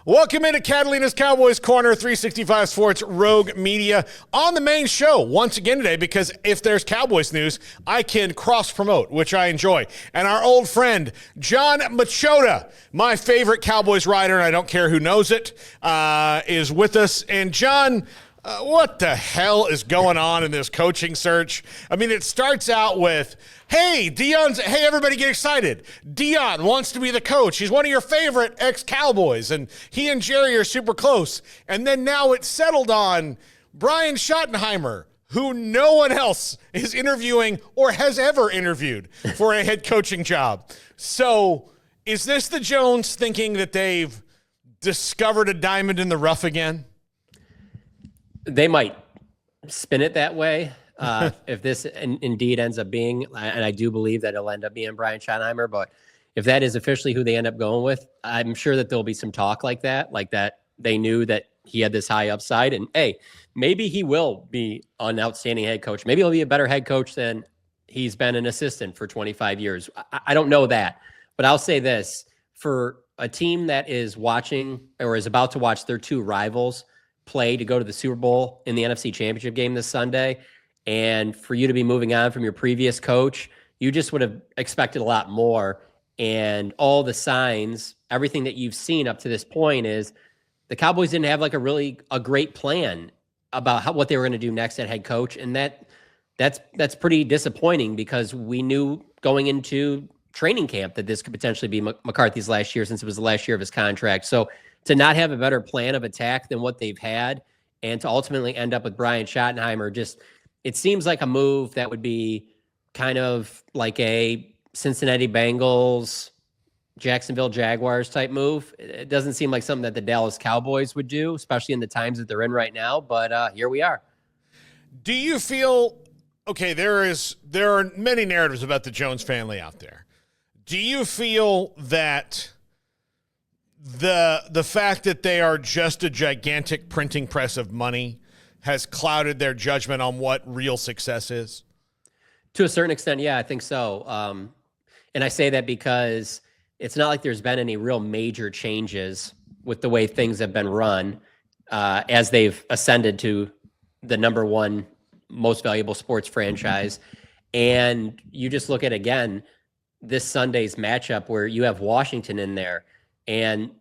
Welcome into Catalina's Cowboys Corner, 365 Sports Rogue Media on the main show once again today, because if there's Cowboys news, I can cross-promote, which I enjoy. And our old friend, Jon Machota, my favorite Cowboys writer, and I don't care who knows it, is with us. And Jon, what the hell is going on in this coaching search? I mean, it starts out with, hey, everybody get excited. Dion wants to be the coach. He's one of your favorite ex-Cowboys, and he and Jerry are super close. And then now it's settled on Brian Schottenheimer, who no one else is interviewing or has ever interviewed for a head coaching job. So is this the Jones thinking that they've discovered a diamond in the rough again? They might spin it that way if this indeed ends up being, and I do believe that it'll end up being Brian Schottenheimer, but if that is officially who they end up going with, I'm sure that there'll be some talk like that they knew that he had this high upside, and hey, maybe he will be an outstanding head coach. Maybe he'll be a better head coach than he's been an assistant for 25 years. I don't know that, but I'll say this, for a team that is watching or is about to watch their two rivals play to go to the Super Bowl in the NFC Championship game this Sunday, and for you to be moving on from your previous coach, you just would have expected a lot more. And all the signs, everything that you've seen up to this point is the Cowboys didn't have like a great plan about what they were going to do next at head coach. And that's pretty disappointing, because we knew going into training camp that this could potentially be McCarthy's last year, since it was the last year of his contract. So to not have a better plan of attack than what they've had, and to ultimately end up with Brian Schottenheimer, it seems like a move that would be kind of like a Cincinnati Bengals, Jacksonville Jaguars type move. It doesn't seem like something that the Dallas Cowboys would do, especially in the times that they're in right now. But here we are. Do you feel, okay, there are many narratives about the Jones family out there. Do you feel that the fact that they are just a gigantic printing press of money has clouded their judgment on what real success is? To a certain extent, yeah, I think so. And I say that because it's not like there's been any real major changes with the way things have been run as they've ascended to the number one most valuable sports franchise. And you just look at, again, this Sunday's matchup where you have Washington in there. And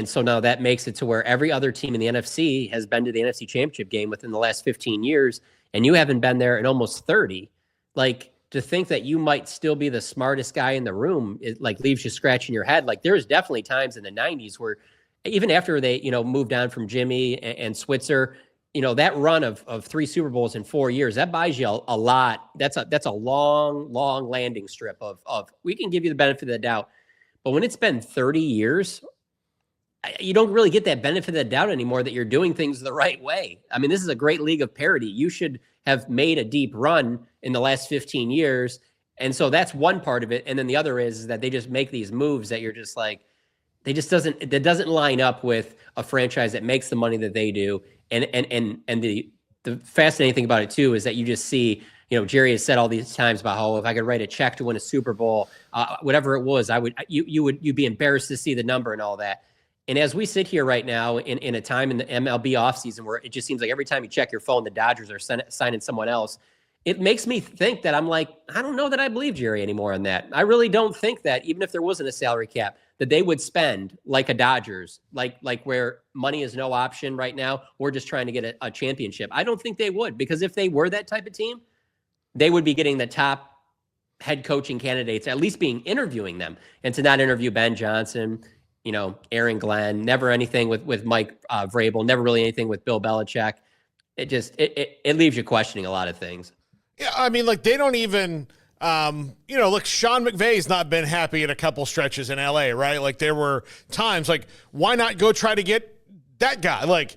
so now that makes it to where every other team in the NFC has been to the NFC Championship game within the last 15 years, and you haven't been there in almost 30. Like, to think that you might still be the smartest guy in the room, it like leaves you scratching your head. Like, there's definitely times in the 90s where even after they, moved on from Jimmy and Switzer, that run of 3 Super Bowls in 4 years, that buys you a lot. That's a long landing strip of we can give you the benefit of the doubt. But when it's been 30 years, you don't really get that benefit of the doubt anymore that you're doing things the right way. I mean, this is a great league of parity. You should have made a deep run in the last 15 years. And so that's one part of it. And then the other is that they just make these moves that you're just like, that doesn't line up with a franchise that makes the money that they do. And the fascinating thing about it too is that you just see, Jerry has said all these times about how if I could write a check to win a Super Bowl, whatever it was, you'd be embarrassed to see the number and all that. And as we sit here right now in a time in the MLB offseason where it just seems like every time you check your phone, the Dodgers are signing someone else, it makes me think that I'm like, I don't know that I believe Jerry anymore on that. I really don't think that even if there wasn't a salary cap, that they would spend like a Dodgers, like where money is no option right now. We're just trying to get a championship. I don't think they would, because if they were that type of team, they would be getting the top head coaching candidates, at least interviewing them, and to not interview Ben Johnson, Aaron Glenn, never anything with Mike Vrabel, never really anything with Bill Belichick. It just, it leaves you questioning a lot of things. Yeah, I mean, like, they don't even, look, Sean McVay's not been happy in a couple stretches in LA, right? Like, there were times, like, why not go try to get that guy? Like,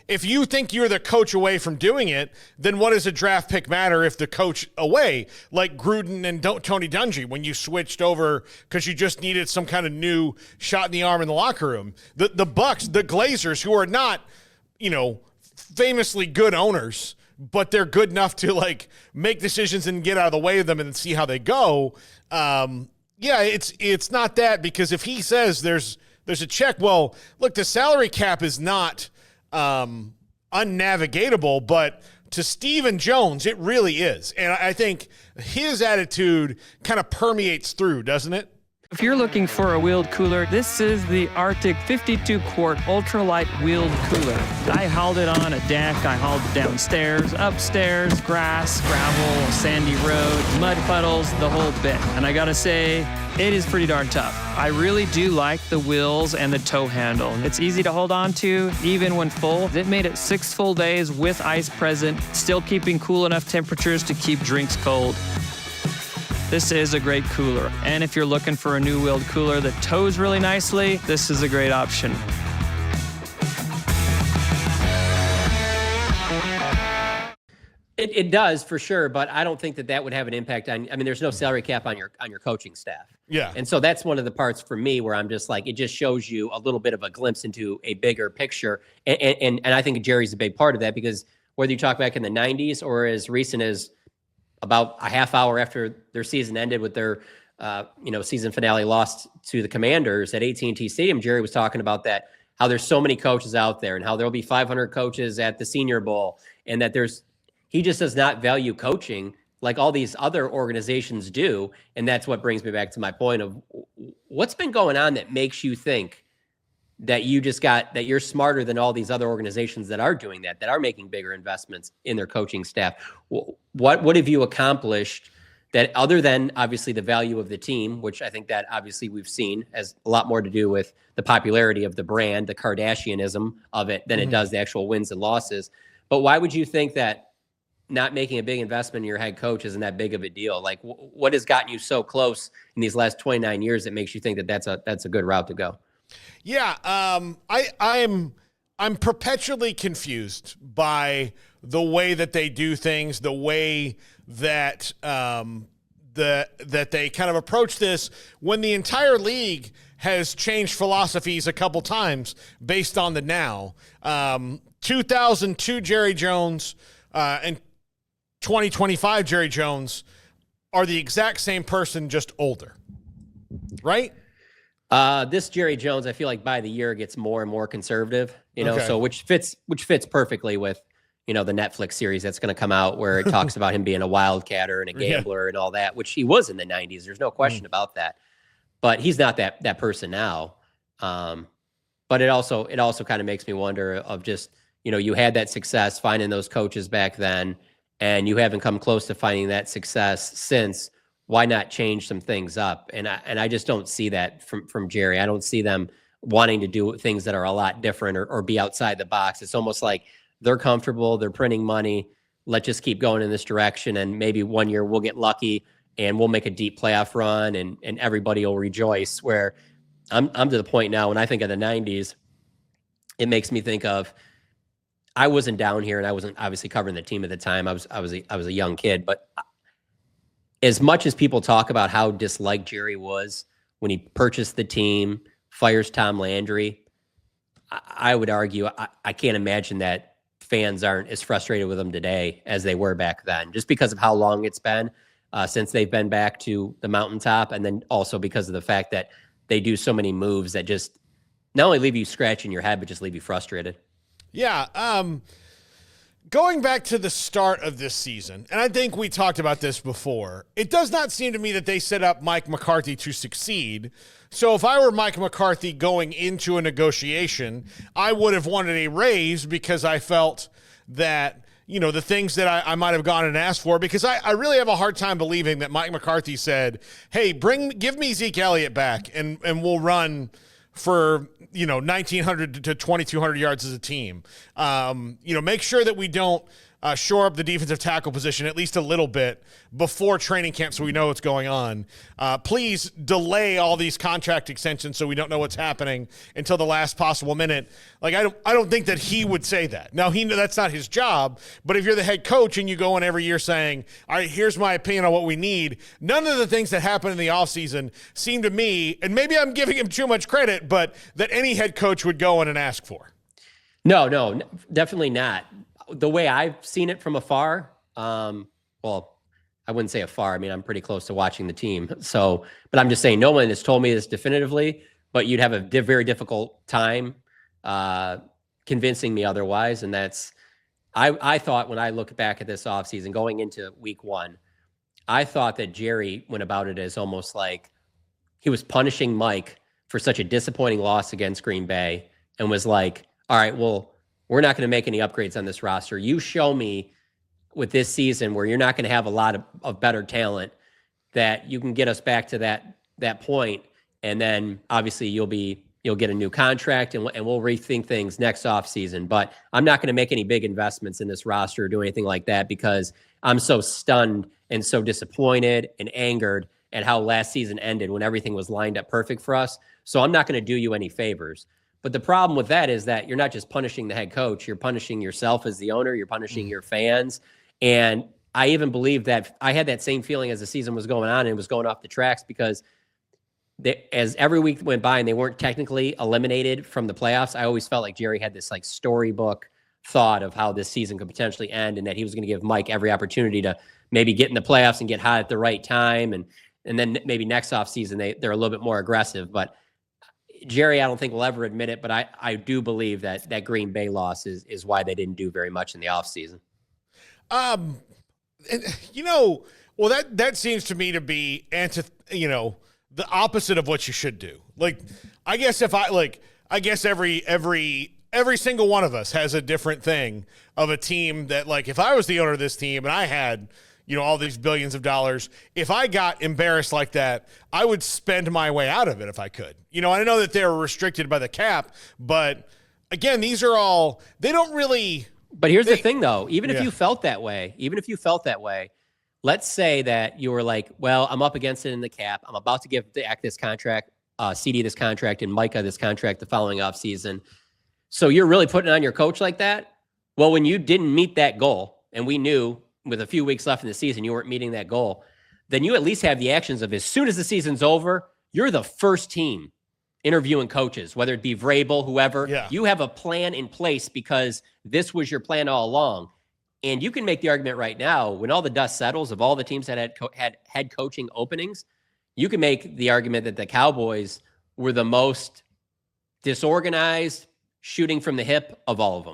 if you think you're the coach away from doing it, then what does a draft pick matter if the coach away, like Gruden and Tony Dungy, when you switched over because you just needed some kind of new shot in the arm in the locker room? The Bucks, the Glazers, who are not, famously good owners, but they're good enough to like make decisions and get out of the way of them and see how they go. Yeah, it's not that, because if he says there's there's a check. Well, look, the salary cap is not unnavigatable, but to Stephen Jones, it really is. And I think his attitude kind of permeates through, doesn't it? If you're looking for a wheeled cooler, this is the Arctic 52-quart ultralight wheeled cooler. I hauled it on a deck, I hauled it downstairs, upstairs, grass, gravel, sandy road, mud puddles, the whole bit. And I gotta say, it is pretty darn tough. I really do like the wheels and the tow handle. It's easy to hold on to, even when full. It made it 6 full days with ice present, still keeping cool enough temperatures to keep drinks cold. This is a great cooler. And if you're looking for a new wheeled cooler that tows really nicely, this is a great option. It does for sure, but I don't think that would have an impact on. I mean, there's no salary cap on your coaching staff. Yeah, and so that's one of the parts for me where I'm just like, it just shows you a little bit of a glimpse into a bigger picture, and I think Jerry's a big part of that, because whether you talk back in the '90s or as recent as about a half hour after their season ended with their season finale lost to the Commanders at AT&T Stadium, Jerry was talking about that, how there's so many coaches out there and how there'll be 500 coaches at the Senior Bowl, and that he just does not value coaching like all these other organizations do. And that's what brings me back to my point of what's been going on that makes you think that you're smarter than all these other organizations that are doing that are making bigger investments in their coaching staff. What have you accomplished that, other than obviously the value of the team, which I think that obviously we've seen has a lot more to do with the popularity of the brand, the Kardashianism of it, than it does the actual wins and losses. But why would you think that not making a big investment in your head coach isn't that big of a deal? Like, what has gotten you so close in these last 29 years that makes you think that that's a good route to go? Yeah, I'm perpetually confused by the way that they do things, the way that that they kind of approach this, when the entire league has changed philosophies a couple times based on the now. 2002 Jerry Jones and 2025 Jerry Jones are the exact same person, just older, right? This Jerry Jones, I feel like by the year gets more and more conservative, Okay. so which fits perfectly with, the Netflix series that's going to come out where it talks about him being a wildcatter and a gambler and all that, which he was in the 90s. There's no question about that, but he's not that person now. But it also kind of makes me wonder of just, you had that success finding those coaches back then, and you haven't come close to finding that success since. Why not change some things up? And I just don't see that from Jerry. I don't see them wanting to do things that are a lot different or be outside the box. It's almost like they're comfortable, they're printing money. Let's just keep going in this direction, and maybe one year we'll get lucky and we'll make a deep playoff run, and everybody will rejoice. Where I'm to the point now when I think of the 90s, it makes me think of, I wasn't down here and I wasn't obviously covering the team at the time. I was a young kid, but as much as people talk about how disliked Jerry was when he purchased the team, fires Tom Landry, I would argue I can't imagine that fans aren't as frustrated with him today as they were back then, just because of how long it's been since they've been back to the mountaintop, and then also because of the fact that they do so many moves that just not only leave you scratching your head, but just leave you frustrated. Yeah. Going back to the start of this season, and I think we talked about this before, it does not seem to me that they set up Mike McCarthy to succeed. So if I were Mike McCarthy going into a negotiation, I would have wanted a raise because I felt that, the things that I might have gone and asked for, because I really have a hard time believing that Mike McCarthy said, hey, give me Zeke Elliott back and we'll run for 1,900 to 2,200 yards as a team. Make sure that we don't shore up the defensive tackle position at least a little bit before training camp so we know what's going on. Please delay all these contract extensions so we don't know what's happening until the last possible minute. Like, I don't think that he would say that. Now, that's not his job, but if you're the head coach and you go in every year saying, all right, here's my opinion on what we need, none of the things that happen in the offseason seem to me, and maybe I'm giving him too much credit, but that any head coach would go in and ask for. No, definitely not. The way I've seen it from afar, well, I wouldn't say afar. I mean, I'm pretty close to watching the team. So, but I'm just saying, no one has told me this definitively. but you'd have a very difficult time convincing me otherwise. And that's, I thought when I look back at this offseason going into week 1, I thought that Jerry went about it as almost like he was punishing Mike for such a disappointing loss against Green Bay and was like, all right, well, we're not going to make any upgrades on this roster. You show me with this season where you're not going to have a lot of better talent that you can get us back to that point. And then obviously you'll get a new contract and we'll rethink things next offseason. But I'm not going to make any big investments in this roster or do anything like that because I'm so stunned and so disappointed and angered at how last season ended when everything was lined up perfect for us. So I'm not going to do you any favors. But the problem with that is that you're not just punishing the head coach, you're punishing yourself as the owner, you're punishing your fans. And I even believe that I had that same feeling as the season was going on and it was going off the tracks because as every week went by and they weren't technically eliminated from the playoffs, I always felt like Jerry had this like storybook thought of how this season could potentially end and that he was going to give Mike every opportunity to maybe get in the playoffs and get hot at the right time. And then maybe next offseason, they're a little bit more aggressive. But Jerry, I don't think will ever admit it, but I do believe that Green Bay loss is why they didn't do very much in the offseason. Well, that seems to me to be the opposite of what you should do. Like, I guess every single one of us has a different thing of a team that, like, if I was the owner of this team and I had, all these billions of dollars, if I got embarrassed like that, I would spend my way out of it if I could. I know that they're restricted by the cap, but again, these are all, they don't really. But here's the thing though, even if you felt that way, let's say that you were like, well, I'm up against it in the cap. I'm about to give the Act this contract, CD this contract, and Micah this contract the following offseason. So you're really putting it on your coach like that? Well, when you didn't meet that goal, and we knew with a few weeks left in the season you weren't meeting that goal, then you at least have the actions of as soon as the season's over, you're the first team interviewing coaches, whether it be Vrabel, whoever. Yeah. You have a plan in place because this was your plan all along. And you can make the argument right now, when all the dust settles of all the teams that had head coaching openings, you can make the argument that the Cowboys were the most disorganized, shooting from the hip of all of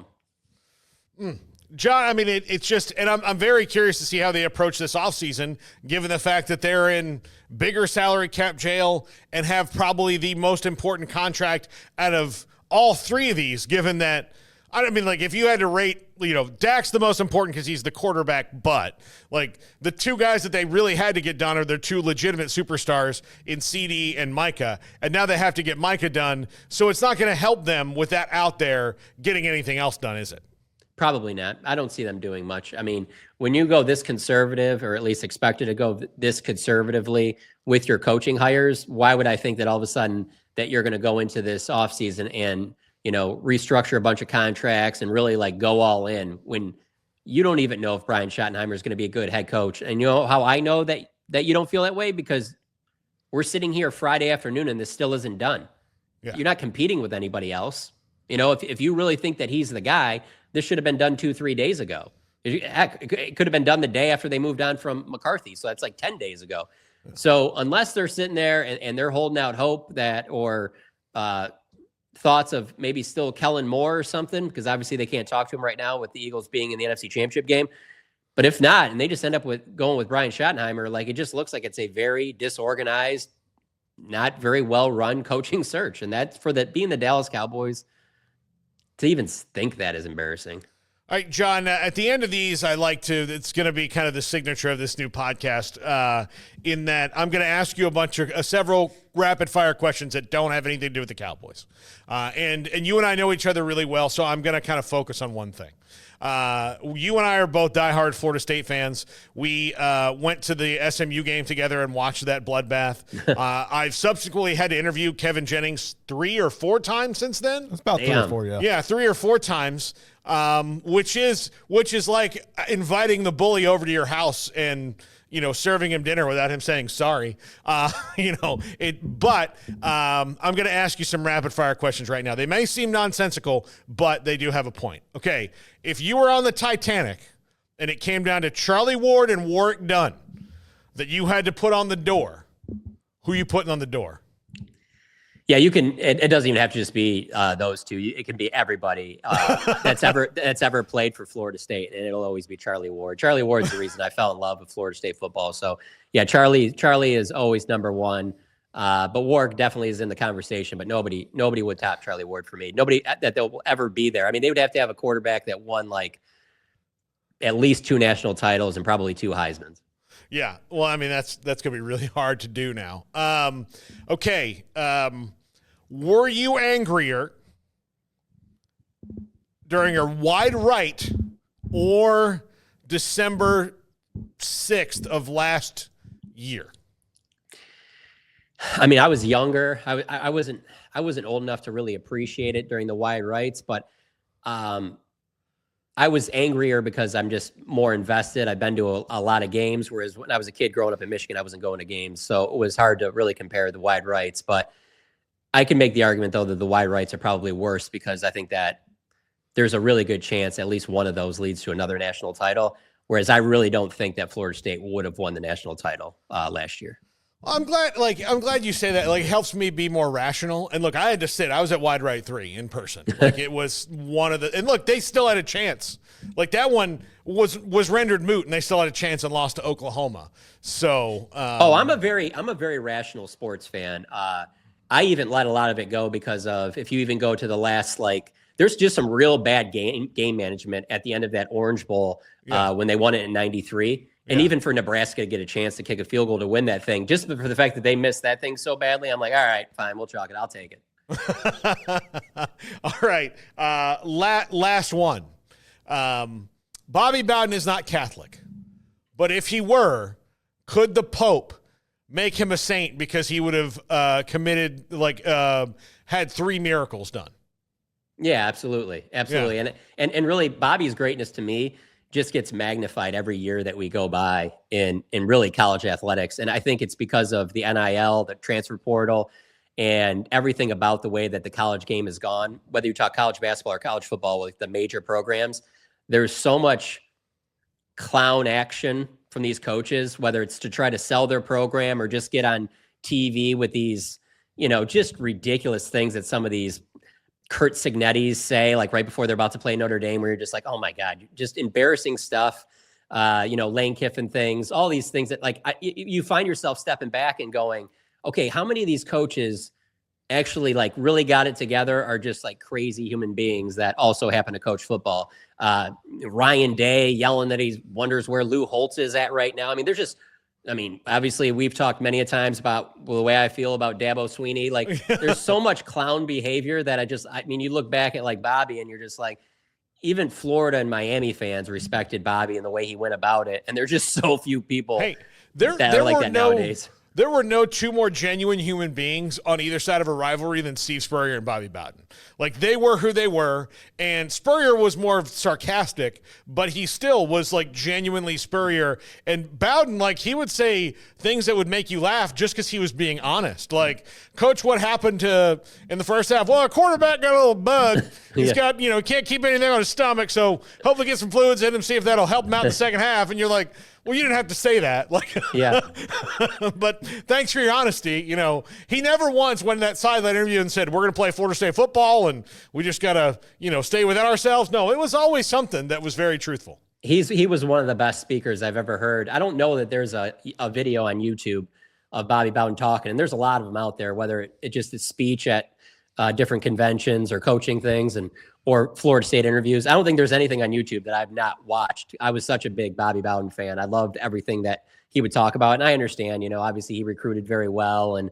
them. John, I mean, it's just, and I'm very curious to see how they approach this offseason, given the fact that they're in bigger salary cap jail and have probably the most important contract out of all three of these, given that, I mean, like, if you had to rate, Dak's the most important because he's the quarterback, but, like, the two guys that they really had to get done are their two legitimate superstars in CD and Micah, and now they have to get Micah done, so it's not going to help them with that out there getting anything else done, is it? Probably not. I don't see them doing much. I mean, when you go this conservative, or at least expected to go this conservatively with your coaching hires, why would I think that all of a sudden that you're going to go into this offseason and, restructure a bunch of contracts and really like go all in when you don't even know if Brian Schottenheimer is going to be a good head coach? And you know how I know that you don't feel that way? Because we're sitting here Friday afternoon and this still isn't done. Yeah. You're not competing with anybody else. If you really think that he's the guy, this should have been done 2-3 days ago. Heck, it could have been done the day after they moved on from McCarthy. So that's like 10 days ago. So unless they're sitting there and they're holding out hope that, or thoughts of maybe still Kellen Moore or something, because obviously they can't talk to him right now with the Eagles being in the NFC Championship game. But if not, and they just end up going with Brian Schottenheimer, like, it just looks like it's a very disorganized, not very well-run coaching search. And that's being the Dallas Cowboys, to even think that is embarrassing. All right, John, at the end of these, it's going to be kind of the signature of this new podcast, in that I'm going to ask you several rapid-fire questions that don't have anything to do with the Cowboys. And you and I know each other really well, so I'm going to kind of focus on one thing. You and I are both diehard Florida State fans. We went to the SMU game together and watched that bloodbath. I've subsequently had to interview Kevin Jennings 3 or 4 times since then. It's about 3 or 4, yeah. Yeah, 3 or 4 times, which is like inviting the bully over to your house and, serving him dinner without him saying sorry. But I'm going to ask you some rapid fire questions right now. They may seem nonsensical, but they do have a point. Okay. If you were on the Titanic and it came down to Charlie Ward and Warwick Dunn that you had to put on the door, who are you putting on the door? Yeah, you can. It doesn't even have to just be those two. It can be everybody that's ever played for Florida State, and it'll always be Charlie Ward. Charlie Ward's the reason I fell in love with Florida State football. So yeah, Charlie is always number one. But Ward definitely is in the conversation. But nobody would top Charlie Ward for me. Nobody that will ever be there. I mean, they would have to have a quarterback that won like at least 2 national titles and probably 2 Heismans. Yeah, well, I mean that's going to be really hard to do now. Okay. Were you angrier during a wide right or December 6th of last year? I mean, I was younger. I wasn't old enough to really appreciate it during the wide rights, but I was angrier because I'm just more invested. I've been to a lot of games, whereas when I was a kid growing up in Michigan, I wasn't going to games, so it was hard to really compare the wide rights. But I can make the argument, though, that the wide rights are probably worse because I think that there's a really good chance at least one of those leads to another national title, whereas I really don't think that Florida State would have won the national title last year. I'm glad you say that. Like, it helps me be more rational. And look, I had to sit. I was at wide right 3 in person. Like, it was one of the. And look, they still had a chance. Like, that one was rendered moot, and they still had a chance and lost to Oklahoma. So. I'm a very rational sports fan. I even let a lot of it go because of if you even go to the last there's just some real bad game management at the end of that Orange Bowl when they won it in '93. And even for Nebraska to get a chance to kick a field goal to win that thing, just for the fact that they missed that thing so badly, I'm like, all right, fine, we'll chalk it. I'll take it. All right. Last one. Bobby Bowden is not Catholic, but if he were, could the Pope make him a saint because he would have committed, had 3 miracles done? Yeah, absolutely. Yeah. And really, Bobby's greatness to me just gets magnified every year that we go by in really college athletics. And I think it's because of the NIL, the transfer portal, and everything about the way that the college game has gone, whether you talk college basketball or college football, with the major programs, there's so much clown action from these coaches, whether it's to try to sell their program or just get on TV with these, just ridiculous things that some of these Kurt Signettis say, like right before they're about to play Notre Dame, where you're just like, oh my God, just embarrassing stuff. Lane Kiffin things, all these things that you find yourself stepping back and going, okay, how many of these coaches actually really got it together are just crazy human beings that also happen to coach football? Ryan Day yelling that he wonders where Lou Holtz is at right now. I mean, obviously we've talked many a times about the way I feel about Dabo Sweeney. There's so much clown behavior that you look back at Bobby and you're just like, even Florida and Miami fans respected Bobby and the way he went about it. And there's just so few people that are like that nowadays. There were no 2 more genuine human beings on either side of a rivalry than Steve Spurrier and Bobby Bowden. They were who they were, and Spurrier was more sarcastic, but he still was genuinely Spurrier. And Bowden, he would say things that would make you laugh just because he was being honest. Coach, what happened in the first half? Well, our quarterback got a little bug. He's got, can't keep anything on his stomach, so hopefully get some fluids in him, see if that'll help him out in the second half. And you're like, well, you didn't have to say that. Yeah. But thanks for your honesty. He never once went in that sideline interview and said, we're going to play Florida State football and we just got to, stay within ourselves. No, it was always something that was very truthful. He was one of the best speakers I've ever heard. I don't know that there's a video on YouTube of Bobby Bowden talking, and there's a lot of them out there, whether it just is speech at different conventions or coaching things or Florida State interviews. I don't think there's anything on YouTube that I've not watched. I was such a big Bobby Bowden fan. I loved everything that he would talk about. And I understand, obviously he recruited very well, and,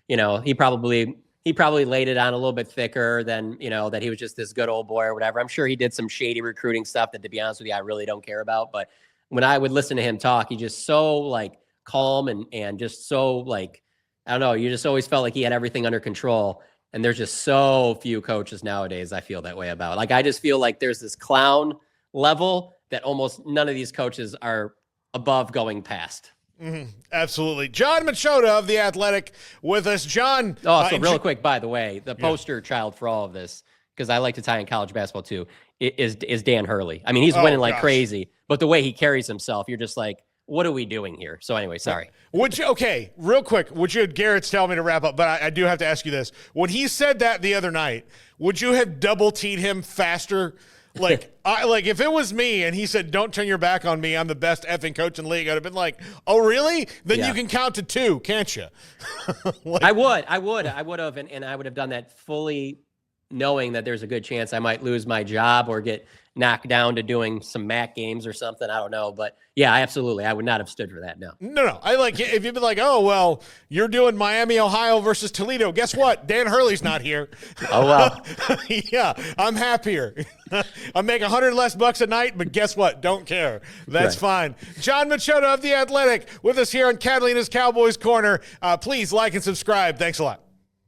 he probably laid it on a little bit thicker than, that he was just this good old boy or whatever. I'm sure he did some shady recruiting stuff that, to be honest with you, I really don't care about. But when I would listen to him talk, he just so calm and just so I don't know, you just always felt like he had everything under control. And there's just so few coaches nowadays I feel that way about. I just feel like there's this clown level that almost none of these coaches are above going past. Mm-hmm. Absolutely. Jon Machota of The Athletic with us. Jon. Oh, so real quick, by the way, the poster child for all of this, because I like to tie in college basketball too, is Dan Hurley. He's winning crazy, but the way he carries himself, you're just like, what are we doing here? So anyway, sorry. Would you, okay, real quick, Garrett's telling me to wrap up, but I do have to ask you this. When he said that the other night, would you have double teed him faster? Like, if it was me and he said, don't turn your back on me, I'm the best effing coach in the league, I'd have been like, oh, really? Then you can count to 2, can't you? I would have, and I would have done that fully knowing that there's a good chance I might lose my job or get knocked down to doing some MAC games or something. I don't know. But yeah, absolutely. I would not have stood for that. No. No. I like if you'd been like, oh, well, you're doing Miami, Ohio versus Toledo. Guess what? Dan Hurley's not here. Oh, well. Yeah, I'm happier. I make $100 less bucks a night, but guess what? Don't care. That's fine. Jon Machota of The Athletic with us here on Catalina's Cowboys Corner. Please like and subscribe. Thanks a lot.